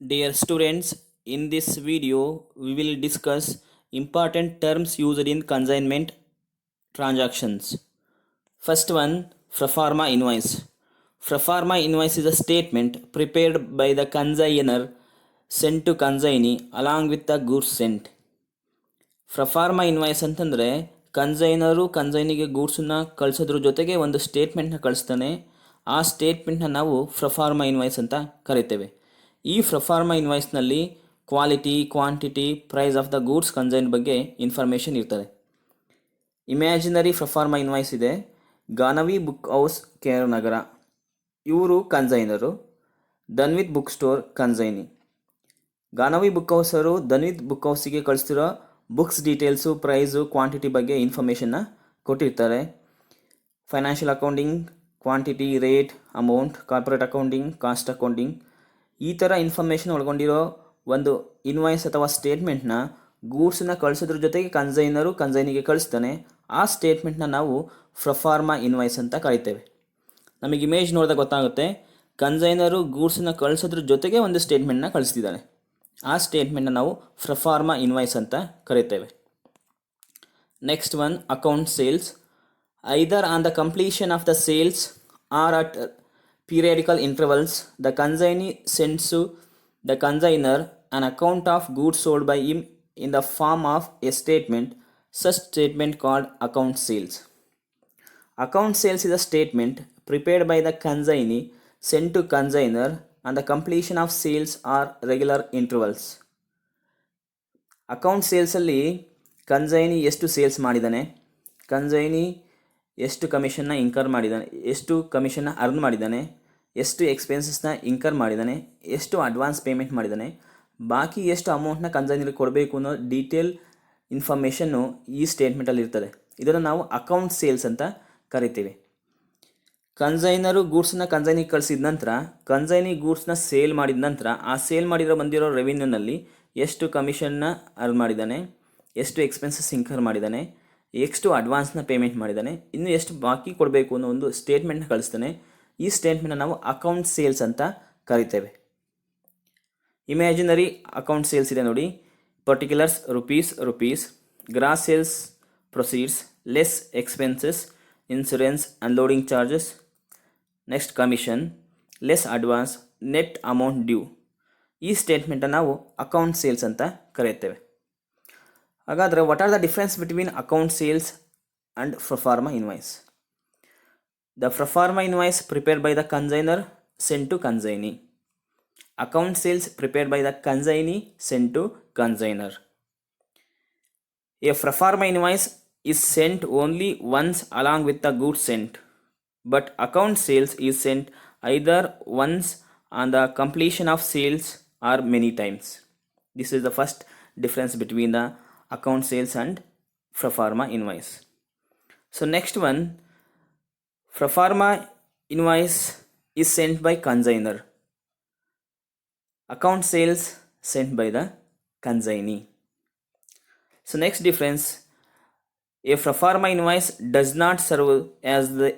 Dear students, in this video we will discuss important terms used in consignment transactions. First one, proforma invoice. Proforma invoice is a statement prepared by the consignor sent to consignee along with the goods sent. Proforma invoice ಅಂತಂದರೆ consignor ಕನ್ಸೈನಿಗೆ ಗೂಡ್ಸನ್ನ ಕಳಿಸೋದ್ರ ಜೊತೆಗೆ ಒಂದು ಸ್ಟೇಟ್ಮೆಂಟ್ನ ಕಳಿಸ್ತಾನೆ. ಆ ಸ್ಟೇಟ್ಮೆಂಟ್ನ ನಾವು ಪ್ರಫಾರ್ಮಾ invoice ಅಂತ ಕರಿತೇವೆ. ಈ proforma ಇನ್ವಾಯ್ಸ್ನಲ್ಲಿ quality, quantity, price of the goods consign ಬಗ್ಗೆ ಇನ್ಫಾರ್ಮೇಷನ್ ಇರ್ತದೆ. ಇಮ್ಯಾಜಿನರಿ ಪ್ರಫಾರ್ಮಾ ಇನ್ವಾಯ್ಸ್ ಇದೆ. Ganavi book house, KR. ನಗರ, ಇವರು consignor. Dhanvith book store consignee. Ganavi book ಹೌಸರು ಧನ್ವಿತ್ ಬುಕ್ ಹೌಸಿಗೆ ಕಳಿಸ್ತಿರೋ ಬುಕ್ಸ್ ಡೀಟೇಲ್ಸು, ಪ್ರೈಸು, ಕ್ವಾಂಟಿಟಿ ಬಗ್ಗೆ ಇನ್ಫಾರ್ಮೇಷನ್ನ ಕೊಟ್ಟಿರ್ತಾರೆ. Financial accounting, quantity, rate, amount, corporate accounting, cost accounting, ಈ ಥರ ಇನ್ಫಾರ್ಮೇಷನ್ ಒಳಗೊಂಡಿರೋ ಒಂದು ಇನ್ವಾಯ್ಸ್ ಅಥವಾ ಸ್ಟೇಟ್ಮೆಂಟ್ನ ಗೂಡ್ಸನ್ನ ಕಳಿಸೋದ್ರ ಜೊತೆಗೆ ಕನ್ಸೈನರು ಕನ್ಸೈನಿಗೆ ಕಳಿಸ್ತಾನೆ. ಆ ಸ್ಟೇಟ್ಮೆಂಟ್ನ ನಾವು ಪ್ರಫಾರ್ಮಾ ಇನ್ವಾಯ್ಸ್ ಅಂತ ಕರಿತೇವೆ. ನಮಗೆ ಇಮೇಜ್ ನೋಡಿದಾಗ ಗೊತ್ತಾಗುತ್ತೆ, ಕನ್ಸೈನರು ಗೂಡ್ಸನ್ನ ಕಳಿಸೋದ್ರ ಜೊತೆಗೆ ಒಂದು ಸ್ಟೇಟ್ಮೆಂಟ್ನ ಕಳಿಸ್ತಿದ್ದಾನೆ. ಆ ಸ್ಟೇಟ್ಮೆಂಟ್ನ ನಾವು ಪ್ರಫಾರ್ಮಾ ಇನ್ವಾಯ್ಸ್ ಅಂತ ಕರಿತೇವೆ. Next one, account sales. Either on the completion of the sales or at periodical intervals, the consignee sends to the consignor an account of goods sold by him in the form of a statement, such statement called account sales. Account sales is a statement prepared by the consignee sent to consignor on the completion of sales or regular intervals. Account ಸೇಲ್ಸಲ್ಲಿ consignee ಎಷ್ಟು sales ಮಾಡಿದ್ದಾನೆ, consignee ಎಷ್ಟು ಕಮಿಷನ್ನ incur ಮಾಡಿದ್ದಾನೆ, ಎಷ್ಟು ಕಮಿಷನ್ನ earn ಮಾಡಿದ್ದಾನೆ, ಎಷ್ಟು ಎಕ್ಸ್ಪೆನ್ಸಸ್ನ incur ಮಾಡಿದ್ದಾನೆ, ಎಷ್ಟು ಅಡ್ವಾನ್ಸ್ ಪೇಮೆಂಟ್ ಮಾಡಿದ್ದಾನೆ, ಬಾಕಿ ಎಷ್ಟು ಅಮೌಂಟ್ನ ಕನ್ಸೈನಿಗೆ ಕೊಡಬೇಕು ಅನ್ನೋ ಡೀಟೇಲ್ ಇನ್ಫಾರ್ಮೇಷನ್ನು ಈ ಸ್ಟೇಟ್ಮೆಂಟಲ್ಲಿ ಇರ್ತದೆ. ಇದನ್ನು ನಾವು ಅಕೌಂಟ್ ಸೇಲ್ಸ್ ಅಂತ ಕರಿತೀವಿ. ಕನ್ಸೈನರು ಗೂಡ್ಸನ್ನ ಕನ್ಸೈನಿಗೆ ಕಳಿಸಿದ ನಂತರ ಕನ್ಸೈನಿ ಗೂಡ್ಸ್ನ ಸೇಲ್ ಮಾಡಿದ ನಂತರ ಆ ಸೇಲ್ ಬಂದಿರೋ ರೆವಿನ್ಯೂನಲ್ಲಿ ಎಷ್ಟು ಕಮಿಷನ್ನ ಅರ್ನ್ ಮಾಡಿದ್ದಾನೆ, ಎಷ್ಟು ಎಕ್ಸ್ಪೆನ್ಸಸ್ ಇನ್ಕರ್ ಮಾಡಿದ್ದಾನೆ, ಎಷ್ಟು ಅಡ್ವಾನ್ಸ್ನ ಪೇಮೆಂಟ್ ಮಾಡಿದ್ದಾನೆ, ಇನ್ನು ಎಷ್ಟು ಬಾಕಿ ಕೊಡಬೇಕು ಅನ್ನೋ ಒಂದು ಸ್ಟೇಟ್ಮೆಂಟ್ನ ಕಳಿಸ್ತಾನೆ. ಈ ಸ್ಟೇಟ್ಮೆಂಟ್ನ ನಾವು ಅಕೌಂಟ್ ಸೇಲ್ಸ್ ಅಂತ ಕರಿತೇವೆ. ಇಮ್ಯಾಜಿನರಿ ಅಕೌಂಟ್ ಸೇಲ್ಸ್ ಇದೆ ನೋಡಿ. Particulars rupees, gross sales proceeds, less expenses, insurance, unloading charges, next commission, less advance, net amount due. ಈ ಸ್ಟೇಟ್ಮೆಂಟನ್ನು ನಾವು ಅಕೌಂಟ್ ಸೇಲ್ಸ್ ಅಂತ ಕರೆಯುತ್ತೇವೆ. ಹಾಗಾದರೆ what are the difference between account sales and proforma invoice? The proforma invoice prepared by the consignor sent to consignee. Account sales prepared by the consignee sent to consignor. A proforma invoice is sent only once along with the goods sent, but account sales is sent either once on the completion of sales or many times. This is the first difference between the account sales and proforma invoice. So next one, proforma invoice is sent by consignor. Account sales sent by the consignee. So next difference, a proforma invoice does not serve as the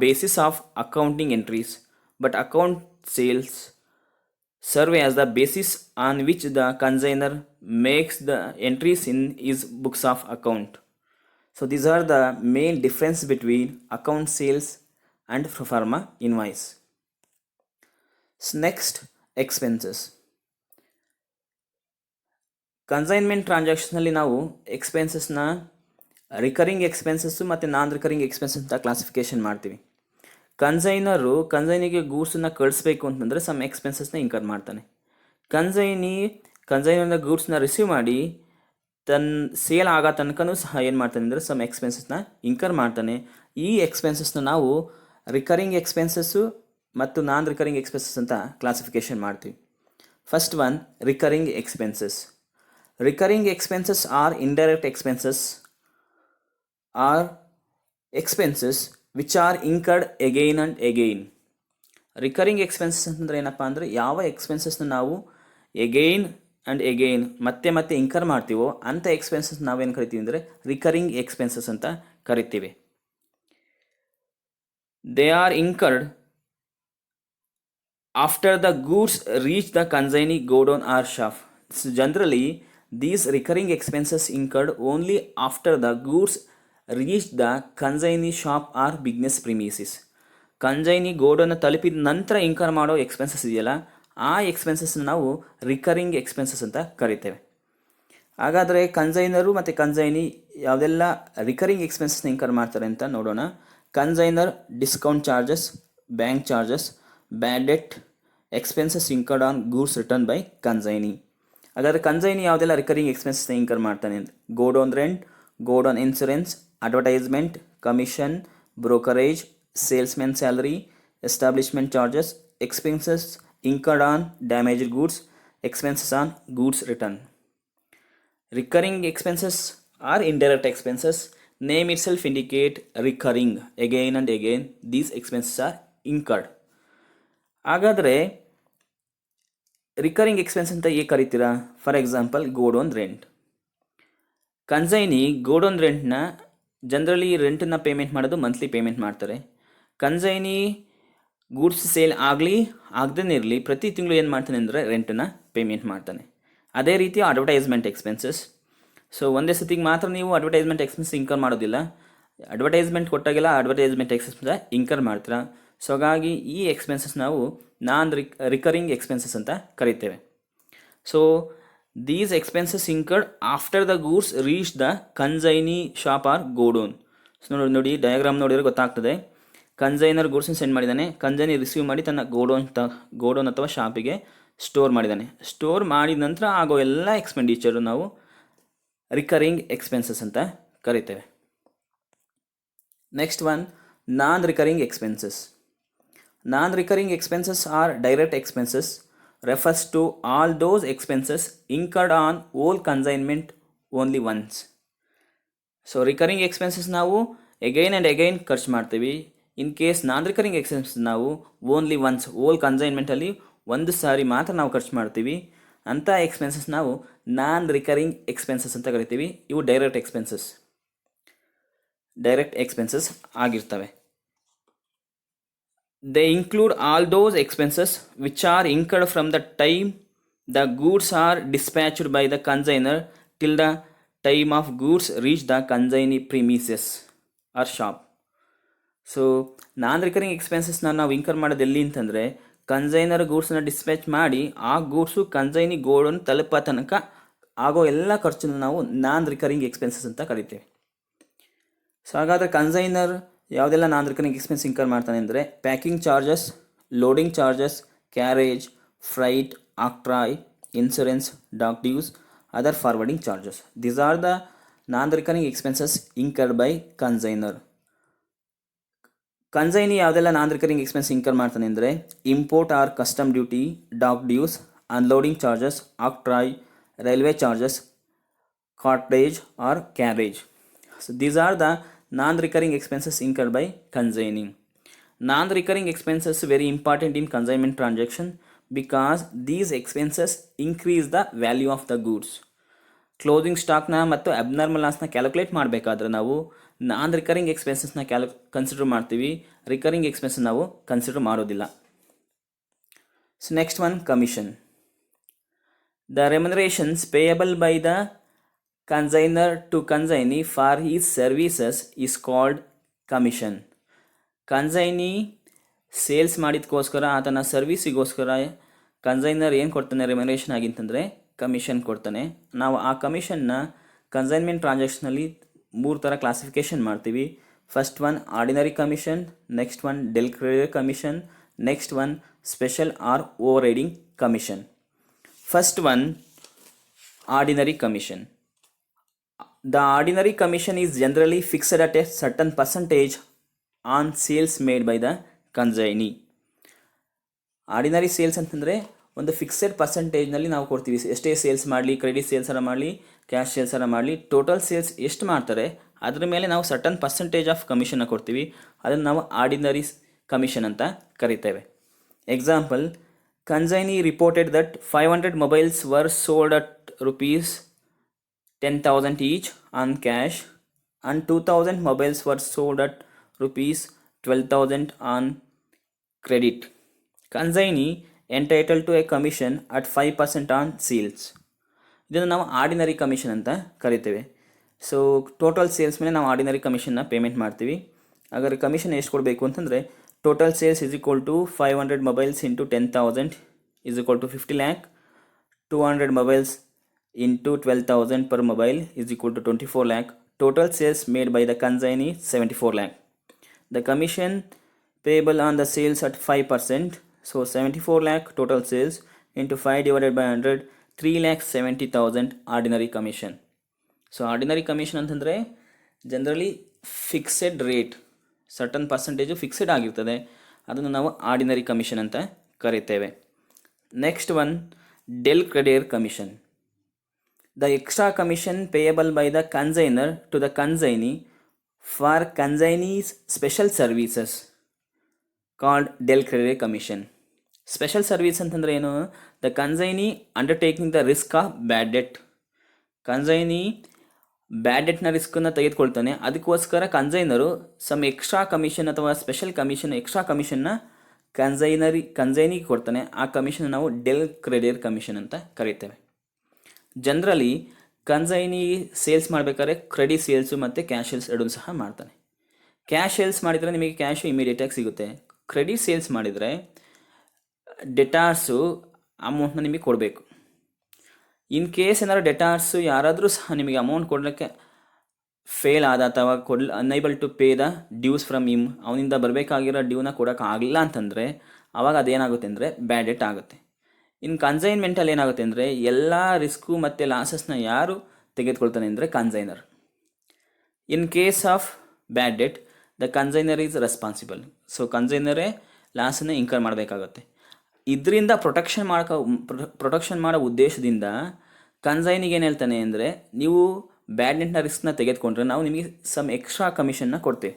basis of accounting entries, but account sales serve as the basis on which the consignor makes the entries in his books of account. So these are the main difference between account sales and proforma invoice. So next, expenses. Consignment ಟ್ರಾನ್ಸಾಕ್ಷನಲ್ಲಿ ನಾವು ಎಕ್ಸ್ಪೆನ್ಸಸ್ನ recurring expenses ಮತ್ತು non recurring expenses ಅಂತ classification ಮಾಡ್ತೀವಿ. Consignor ಕನ್ಸೈನಿಗೆ ಗೂಡ್ಸನ್ನ ಕಳಿಸ್ಬೇಕು ಅಂತಂದರೆ some ಎಕ್ಸ್ಪೆನ್ಸಸ್ನ incur ಮಾಡ್ತಾನೆ. ಕನ್ಸೈನರ್ನ ಗೂಡ್ಸ್ನ receive ಮಾಡಿ ತನ್ನ ಸೇಲ್ ಆಗೋ ತನಕನೂ ಸಹ ಏನು ಮಾಡ್ತಾನೆ ಅಂದರೆ ಸಮ್ ಎಕ್ಸ್ಪೆನ್ಸಸ್ನ ಇನ್ಕರ್ ಮಾಡ್ತಾನೆ. ಈ ಎಕ್ಸ್ಪೆನ್ಸಸ್ನ ನಾವು ರಿಕರಿಂಗ್ ಎಕ್ಸ್ಪೆನ್ಸಸ್ಸು ಮತ್ತು ನಾನ್ ರಿಕರಿಂಗ್ ಎಕ್ಸ್ಪೆನ್ಸಸ್ ಅಂತ ಕ್ಲಾಸಿಫಿಕೇಷನ್ ಮಾಡ್ತೀವಿ. First one, recurring expenses. Recurring expenses are indirect expenses are expenses which are incurred again and again. Recurring expenses ಅಂತಂದರೆ ಏನಪ್ಪ ಅಂದರೆ ಯಾವ ಎಕ್ಸ್ಪೆನ್ಸಸ್ನ ನಾವು ಎಗೈನ್ ಆ್ಯಂಡ್ ಎಗೈನ್ ಮತ್ತೆ ಇನ್ಕರ್ ಮಾಡ್ತೀವೋ ಅಂಥ ಎಕ್ಸ್ಪೆನ್ಸಸ್ ನಾವೇನು ಕರಿತೀವಿ ಅಂದರೆ ರಿಕರಿಂಗ್ ಎಕ್ಸ್ಪೆನ್ಸಸ್ ಅಂತ ಕರಿತೀವಿ. They are incurred after the goods reach the consignee godown or shop. So generally, these recurring expenses incurred only after the goods reach the consignee shop or business premises. ಕಂಜೈನಿ ಗೋಡನ್ನು ತಲುಪಿದ ನಂತರ incur ಮಾಡೋ expenses ಇದೆಯಲ್ಲ, ಆ expenses ನಾವು recurring expenses ಅಂತ ಕರಿತೇವೆ. ಹಾಗಾದರೆ ಕನ್ಸೈನರು ಮತ್ತು ಕನ್ಸೈನಿ ಯಾವುದೆಲ್ಲ ರಿಕರಿಂಗ್ ಎಕ್ಸ್ಪೆನ್ಸಸ್ನ ಇನ್ಕರ್ ಮಾಡ್ತಾರೆ ಅಂತ ನೋಡೋಣ. Consignor discount charges, bank charges, bad debt, expenses incurred on goods return by consignee. ಹಾಗಾದರೆ ಕನ್ಸೈನಿ ಯಾವುದೆಲ್ಲ ರಿಕರಿಂಗ್ ಎಕ್ಸ್ಪೆನ್ಸಸ್ನ ಇನ್ಕರ್ ಮಾಡ್ತಾನೆ ಅಂತ: godown rent, godown insurance, advertisement, commission, brokerage, salesmen salary, establishment charges, expenses incurred on damaged goods, expenses on goods return. Recurring expenses are indirect expenses. Name itself indicate recurring. Again and again these expenses are incurred. ಹಾಗಾದರೆ recurring expense ಅಂತ ಹೇಗೆ ಕರಿತೀರಾ? For example, godown rent. Consignee godown ರೆಂಟ್ನ generally ರೆಂಟನ್ನು payment ಮಾಡೋದು monthly payment ಮಾಡ್ತಾರೆ. Consignee goods sale ಆಗಲಿ ಆಗದೇ ಇರಲಿ ಪ್ರತಿ ತಿಂಗಳು ಏನು ಮಾಡ್ತಾನೆ ಅಂದರೆ ರೆಂಟನ್ನು ಪೇಮೆಂಟ್ ಮಾಡ್ತಾನೆ. ಅದೇ ರೀತಿ ಅಡ್ವರ್ಟೈಸ್ಮೆಂಟ್ ಎಕ್ಸ್ಪೆನ್ಸಸ್. ಸೊ ಒಂದೇ ಸತಿಗೆ ಮಾತ್ರ ನೀವು ಅಡ್ವರ್ಟೈಸ್ಮೆಂಟ್ ಎಕ್ಸ್ಪೆನ್ಸ್ ಇನ್ಕರ್ ಮಾಡೋದಿಲ್ಲ, ಅಡ್ವರ್ಟೈಸ್ಮೆಂಟ್ ಕೊಟ್ಟಾಗೆಲ್ಲ ಅಡ್ವರ್ಟೈಸ್ಮೆಂಟ್ ಎಕ್ಸ್ಪೆನ್ಸ್ ಇನ್ಕರ್ ಮಾಡ್ತೀರಾ. ಸೊ ಹಾಗಾಗಿ ಈ ಎಕ್ಸ್ಪೆನ್ಸಸ್ ನಾವು ರಿಕರಿಂಗ್ ಎಕ್ಸ್ಪೆನ್ಸಸ್ ಅಂತ ಕರಿತೇವೆ. So these expenses incurred after the goods reach the consignee shop or godown. So ನೋಡಿ ಡಯಾಗ್ರಾಮ್ ನೋಡಿದರೆ ಗೊತ್ತಾಗ್ತದೆ. ಕನ್ಸೈನರ್ ಗೂಡ್ಸನ್ನು ಸೆಂಡ್ ಮಾಡಿದ್ದಾನೆ, ಕನ್ಸೈನಿ ರಿಸೀವ್ ಮಾಡಿ ತನ್ನ ಗೋಡೌನ್ ಅಥವಾ ಶಾಪಿಗೆ ಸ್ಟೋರ್ ಮಾಡಿದ್ದಾನೆ. ಸ್ಟೋರ್ ಮಾಡಿದ ನಂತರ ಆಗೋ ಎಲ್ಲ ಎಕ್ಸ್ಪೆಂಡಿಚರು ನಾವು ರಿಕರಿಂಗ್ ಎಕ್ಸ್ಪೆನ್ಸಸ್ ಅಂತ ಕರಿತೇವೆ. Next one, non recurring expenses. Non recurring expenses are direct expenses, refers to all those expenses incurred on all consignment only once. So recurring expenses ನಾವು ಎಗೈನ್ ಆ್ಯಂಡ್ ಎಗೈನ್ ಖರ್ಚು ಮಾಡ್ತೀವಿ. In case non recurring expenses ನಾವು only once, ಓಲ್ ಕನ್ಸೈನ್ಮೆಂಟಲ್ಲಿ ಒಂದು ಸಾರಿ ಮಾತ್ರ ನಾವು ಖರ್ಚು ಮಾಡ್ತೀವಿ. ಅಂಥ ಎಕ್ಸ್ಪೆನ್ಸಸ್ ನಾವು ನಾನ್ ರಿಕರಿಂಗ್ ಎಕ್ಸ್ಪೆನ್ಸಸ್ ಅಂತ ಕರಿತೀವಿ. ಇವು ಡೈರೆಕ್ಟ್ ಎಕ್ಸ್ಪೆನ್ಸಸ್ ಆಗಿರ್ತವೆ. They include all those expenses which are incurred from the time the goods are dispatched by the consignor till the time of goods reach the consignee premises or shop. So non recurring ಎಕ್ಸ್ಪೆನ್ಸಸ್ನ ನಾವು incur ಮಾಡೋದು ಎಲ್ಲಿ ಅಂತಂದರೆ, consignor ಗೂಡ್ಸನ್ನ dispatch ಮಾಡಿ ಆ goods consignee godown ತಲುಪೋ ತನಕ ಆಗೋ ಎಲ್ಲ ಖರ್ಚನ್ನು ನಾವು ನಾನ್ ರಿಕರಿಂಗ್ ಎಕ್ಸ್ಪೆನ್ಸಸ್ ಅಂತ ಕರಿತೇವೆ. ಸೊ ಹಾಗಾದರೆ ಕನ್ಸೈನರ್ ಯಾವುದೆಲ್ಲ ನಾನ್ ರಿಕರಿಂಗ್ ಎಕ್ಸ್ಪೆನ್ಸ್ ಇನ್ಕರ್ ಮಾಡ್ತಾನೆ ಅಂದರೆ, packing charges, loading charges, carriage, freight, octroi, insurance, dock dues, other forwarding charges. These are the non recurring expenses incurred by consignor. Consignee ಯಾವುದೆಲ್ಲ non recurring expense incur ಮಾಡ್ತಾನೆ ಅಂದರೆ, import or custom duty, dock dues, unloading charges, octroi, railway charges, cartage or carriage. So these are the non-recurring expenses incurred by consigning. Non-recurring expenses very important in consignment transaction because these expenses increase the value of the goods. Closing ಸ್ಟಾಕ್ನ ಮತ್ತು abnormal ಲಾಸ್ನ calculate ಮಾಡಬೇಕಾದ್ರೆ ನಾವು non recurring ಎಕ್ಸ್ಪೆನ್ಸಸ್ನ consider ಮಾಡ್ತೀವಿ, recurring expense ನಾವು consider ಮಾಡೋದಿಲ್ಲ. So next one, commission. The remunerations payable by the consignor to consignee for his services is called commission. Consignee sales ಮಾಡಿದಕ್ಕೋಸ್ಕರ ಆತನ ಸರ್ವಿಸಿಗೋಸ್ಕರ ಕನ್ಸೈನರ್ ಏನು ಕೊಡ್ತಾನೆ ರೆಮ್ಯುನರೇಷನ್ ಆಗಿಂತಂದರೆ ಕಮಿಷನ್ ಕೊಡ್ತಾನೆ. ನಾವು ಆ ಕಮಿಷನ್ನ ಕನ್ಸೈನ್ಮೆಂಟ್ ಟ್ರಾನ್ಸಾಕ್ಷನಲ್ಲಿ 3 ಥರ ಕ್ಲಾಸಿಫಿಕೇಷನ್ ಮಾಡ್ತೀವಿ. First one ordinary commission, next one del credere commission, next one special or overriding commission. First one, ordinary commission. The ordinary commission is generally fixed at a certain percentage on sales made by the consignee. Ordinary sales ಅಂತಂದರೆ ಒಂದು fixed ಪರ್ಸೆಂಟೇಜ್ನಲ್ಲಿ ನಾವು ಕೊಡ್ತೀವಿ. ಎಷ್ಟೇ sales ಮಾಡಲಿ, credit ಸೇಲ್ಸರ ಮಾಡಲಿ, cash ಸೇಲ್ಸರ ಮಾಡಲಿ, total sales ಎಷ್ಟು ಮಾಡ್ತಾರೆ ಅದ್ರ ಮೇಲೆ ನಾವು ಸರ್ಟನ್ ಪರ್ಸೆಂಟೇಜ್ ಆಫ್ ಕಮಿಷನ್ನ ಕೊಡ್ತೀವಿ. ಅದನ್ನು ನಾವು ಆರ್ಡಿನರಿ ಕಮಿಷನ್ ಅಂತ ಕರಿತೇವೆ. Example, consignee reported that 500 mobiles var sold at ₹10,000 each on cash and 2,000 mobiles were sold at ₹12,000 on credit. Consignee entitle to a commission at 5% on sales. ಇದನ್ನು ನಾವು ordinary commission ಅಂತ ಕರಿತೇವೆ. So total sales ಮೇಲೆ ನಾವು ordinary ಕಮಿಷನ್ನ payment ಮಾಡ್ತೀವಿ. ಹಾಗಾದ್ರೆ commission ಎಷ್ಟು ಕೊಡಬೇಕು ಅಂತಂದರೆ total sales is equal to 500 mobiles into 10,000 is equal to 50 lakh. 200 mobiles into 12,000 per mobile is equal to 24 lakh. Total sales made by the consignee 74 lakh. The commission payable on the sales at 5%. So 74 lakh total sales into 5 divided by 100, 3,70,000 ordinary commission. So ordinary commission ಅಂತಂದರೆ generally fixed rate, certain percentage fixed ಆಗಿರ್ತದೆ, ಅದನ್ನು ನಾವು ordinary commission ಅಂತ ಕರಿತೇವೆ. Next one, del creditor commission. The extra commission payable by the consignor to the consignee for consignee's special services called del creditor commission. Special service ಅಂತಂದರೆ ಏನು? The consignee undertaking the risk of bad debt. Consignee bad ಡೆಟ್ನ ರಿಸ್ಕನ್ನು ತೆಗೆದುಕೊಳ್ತಾನೆ, ಅದಕ್ಕೋಸ್ಕರ consignor some extra commission ಅಥವಾ special commission, extra ಕಮಿಷನ್ನ ಕನ್ಸೈನಿಗೆ ಕೊಡ್ತಾನೆ. ಆ ಕಮಿಷನ್ ನಾವು ಡೆಲ್ ಕ್ರೆಡಿಟರ್ ಕಮಿಷನ್ ಅಂತ ಕರಿತೇವೆ. ಜನರಲಿ ಕನ್ಸೈನಿ ಸೇಲ್ಸ್ ಮಾಡಬೇಕಾದ್ರೆ ಕ್ರೆಡಿಟ್ ಸೇಲ್ಸು ಮತ್ತು ಕ್ಯಾಶ್ ಸೇಲ್ಸ್ ಎರಡೂ ಸಹ ಮಾಡ್ತಾನೆ. ಕ್ಯಾಶ್ ಸೇಲ್ಸ್ ಮಾಡಿದರೆ ನಿಮಗೆ ಕ್ಯಾಶು ಇಮಿಡಿಯೇಟಾಗಿ ಸಿಗುತ್ತೆ. ಕ್ರೆಡಿಟ್ ಸೇಲ್ಸ್ ಮಾಡಿದರೆ ಡೆಟಾರ್ಸು ಅಮೌಂಟ್ನ ನಿಮಗೆ ಕೊಡಬೇಕು. ಇನ್ ಕೇಸ್ ಏನಾದ್ರು ಡೆಟಾರ್ಸು ಯಾರಾದರೂ ಸಹ ನಿಮಗೆ ಅಮೌಂಟ್ ಕೊಡಲಿಕ್ಕೆ ಫೇಲ್ ಆದ ಅಥವಾ unable to pay the dues from him, ಅವನಿಂದ ಬರಬೇಕಾಗಿರೋ ಡ್ಯೂನ ಕೊಡೋಕ್ಕಾಗಲ್ಲ ಅಂತಂದರೆ ಆವಾಗ ಅದೇನಾಗುತ್ತೆ ಅಂದರೆ ಬ್ಯಾಡ್ ಡೆಟ್ ಆಗುತ್ತೆ. ಇನ್ನು ಕನ್ಸೈನ್ಮೆಂಟಲ್ಲಿ ಏನಾಗುತ್ತೆ ಅಂದರೆ ಎಲ್ಲ ರಿಸ್ಕು ಮತ್ತು ಲಾಸಸ್ನ ಯಾರು ತೆಗೆದುಕೊಳ್ತಾನೆ ಅಂದರೆ consignor. In case of bad debt the consignor is responsible. So ಕನ್ಸೈನರೇ ಲಾಸನ್ನು ಇನ್ಕರ್ ಮಾಡಬೇಕಾಗುತ್ತೆ. ಇದರಿಂದ ಪ್ರೊಟೆಕ್ಷನ್ ಮಾಡೋ ಉದ್ದೇಶದಿಂದ ಕನ್ಸೈನಿಗೆ ಏನು ಹೇಳ್ತಾನೆ ಅಂದರೆ, ನೀವು ಬ್ಯಾಡ್ ಡೆಟ್ನ ರಿಸ್ಕ್ನ ತೆಗೆದುಕೊಂಡ್ರೆ ನಾವು ನಿಮಗೆ ಸಮ್ ಎಕ್ಸ್ಟ್ರಾ ಕಮಿಷನ್ನ ಕೊಡ್ತೇವೆ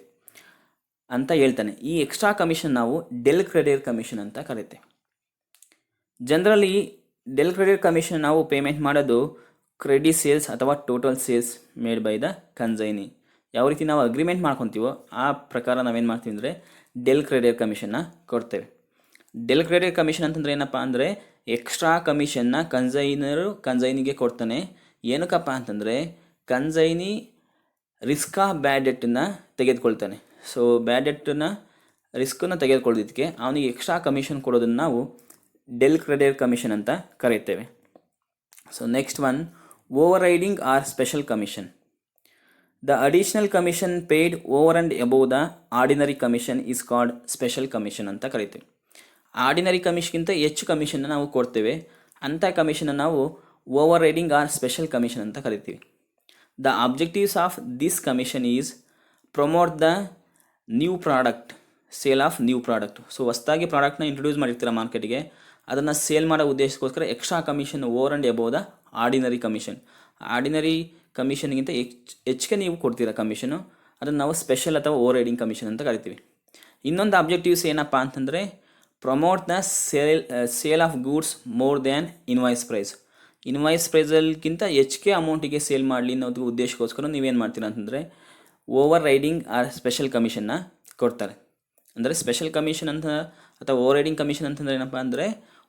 ಅಂತ ಹೇಳ್ತಾನೆ. ಈ ಎಕ್ಸ್ಟ್ರಾ ಕಮಿಷನ್ ನಾವು ಡೆಲ್ ಕ್ರೆಡಿಟರ್ ಕಮಿಷನ್ ಅಂತ ಕರಿತೇವೆ. ಜನರಲಿ ಡೆಲ್ ಕ್ರೆಡಿಟರ್ ಕಮಿಷನ್ ನಾವು ಪೇಮೆಂಟ್ ಮಾಡೋದು ಕ್ರೆಡಿಟ್ ಸೇಲ್ಸ್ ಅಥವಾ total sales made by the consignee. ಯಾವ ರೀತಿ ನಾವು ಅಗ್ರಿಮೆಂಟ್ ಮಾಡ್ಕೊತೀವೋ ಆ ಪ್ರಕಾರ ನಾವೇನು ಮಾಡ್ತೀವಿ ಅಂದರೆ ಡೆಲ್ ಕ್ರೆಡಿಟರ್ ಕಮಿಷನ್ನ ಕೊಡ್ತೇವೆ. ಡೆಲ್ ಕ್ರೆಡಿಟರ್ ಕಮಿಷನ್ ಅಂತಂದರೆ ಏನಪ್ಪ ಅಂದರೆ ಎಕ್ಸ್ಟ್ರಾ ಕಮಿಷನ್ನ ಕನ್ಸೈನಿಗೆ ಕೊಡ್ತಾನೆ. ಏನಕ್ಕಪ್ಪ ಅಂತಂದರೆ ಕನ್ಸೈನಿ ರಿಸ್ಕ್ ಆಫ್ ಬ್ಯಾಡ್ ಡೆಟ್ಟನ್ನು ತೆಗೆದುಕೊಳ್ತಾನೆ. ಸೊ ಬ್ಯಾಡ್ ಡೆಟ್ಟನ್ನು ರಿಸ್ಕನ್ನು ತೆಗೆದುಕೊಳ್ಳೋದಕ್ಕೆ ಅವನಿಗೆ ಎಕ್ಸ್ಟ್ರಾ ಕಮಿಷನ್ ಕೊಡೋದನ್ನು ನಾವು ಡೆಲ್ ಕ್ರೆಡಿಟರ್ ಕಮಿಷನ್ ಅಂತ ಕರೀತೇವೆ. So next one, over riding or special commission. The additional commission paid over and above the ordinary commission is called special commission ಅಂತ ಕರಿತೇವೆ. ಆರ್ಡಿನರಿ ಕಮಿಷನ್ಗಿಂತ ಹೆಚ್ಚು ಕಮಿಷನ್ನ ನಾವು ಕೊಡ್ತೇವೆ, ಅಂಥ ಕಮಿಷನ್ನ ನಾವು over riding or special commission ಅಂತ ಕರಿತೀವಿ. The objectives of this commission is promote the new product, sale of new product. So ಹೊಸದಾಗಿ ಪ್ರಾಡಕ್ಟ್ನ ಇಂಟ್ರೊಡ್ಯೂಸ್ ಮಾಡಿರ್ತೀರ ಮಾರ್ಕೆಟಿಗೆ, ಅದನ್ನು ಸೇಲ್ ಮಾಡೋ ಉದ್ದೇಶಕ್ಕೋಸ್ಕರ extra commission over and above the ordinary commission. Ordinary ಕಮಿಷನ್ಗಿಂತ ಹೆಚ್ಚಿಗೆ ನೀವು ಕೊಡ್ತೀರ ಕಮಿಷನು, ಅದನ್ನು ನಾವು ಸ್ಪೆಷಲ್ ಅಥವಾ ಓವರ್ ರೈಡಿಂಗ್ ಕಮಿಷನ್ ಅಂತ ಕರಿತೀವಿ. ಇನ್ನೊಂದು ಅಬ್ಜೆಕ್ಟಿವ್ಸ್ ಏನಪ್ಪ ಅಂತಂದರೆ promote the sale of goods more than invoice price. Invoice ಪ್ರೈಸಲ್ಗಿಂತ ಹೆಚ್ಚಿಗೆ ಅಮೌಂಟಿಗೆ ಸೇಲ್ ಮಾಡಲಿ ಅನ್ನೋದು ಉದ್ದೇಶಕ್ಕೋಸ್ಕರ ನೀವೇನು ಮಾಡ್ತೀರಾ ಅಂತಂದರೆ ಓವರ್ ರೈಡಿಂಗ್ ಆರ್ ಸ್ಪೆಷಲ್ ಕಮಿಷನ್ನ ಕೊಡ್ತಾರೆ. ಅಂದರೆ ಸ್ಪೆಷಲ್ ಕಮಿಷನ್ ಅಂತ ಅಥವಾ ಓವರ್ ರೈಡಿಂಗ್ ಕಮಿಷನ್ ಅಂತಂದರೆ ಏನಪ್ಪ ಅಂದರೆ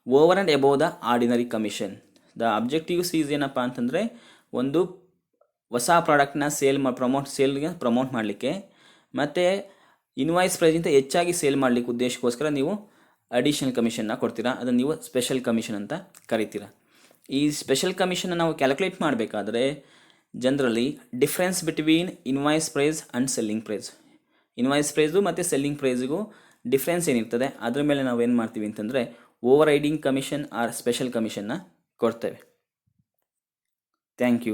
over and above the ordinary commission. The objectives is ಏನಪ್ಪ ಅಂತಂದರೆ ಒಂದು ಹೊಸ ಪ್ರಾಡಕ್ಟ್ನ ಸೇಲ್ಗೆ ಪ್ರಮೋಟ್ ಮಾಡಲಿಕ್ಕೆ ಮತ್ತು ಇನ್ವಾಯ್ಸ್ ಪ್ರೈಸ್ಗಿಂತ ಹೆಚ್ಚಾಗಿ ಸೇಲ್ ಮಾಡಲಿಕ್ಕೆ ಉದ್ದೇಶಕ್ಕೋಸ್ಕರ ನೀವು ಅಡಿಷನಲ್ ಕಮಿಷನ್ನ ಕೊಡ್ತೀರಾ, ಅದನ್ನು ನೀವು ಸ್ಪೆಷಲ್ ಕಮಿಷನ್ ಅಂತ ಕರಿತೀರಾ. ಈ ಸ್ಪೆಷಲ್ ಕಮಿಷನ್ನ ನಾವು ಕ್ಯಾಲ್ಕುಲೇಟ್ ಮಾಡಬೇಕಾದ್ರೆ generally difference between invoice price and selling price, invoice price ಮತ್ತು ಸೆಲ್ಲಿಂಗ್ ಪ್ರೈಸಿಗೂ ಡಿಫ್ರೆನ್ಸ್ ಏನಿರ್ತದೆ ಅದ್ರ ಮೇಲೆ ನಾವು ಏನು ಮಾಡ್ತೀವಿ ಅಂತಂದರೆ overriding commission or special ಕಮಿಷನ್ನ ಕೊಡ್ತೇವೆ. Thank you.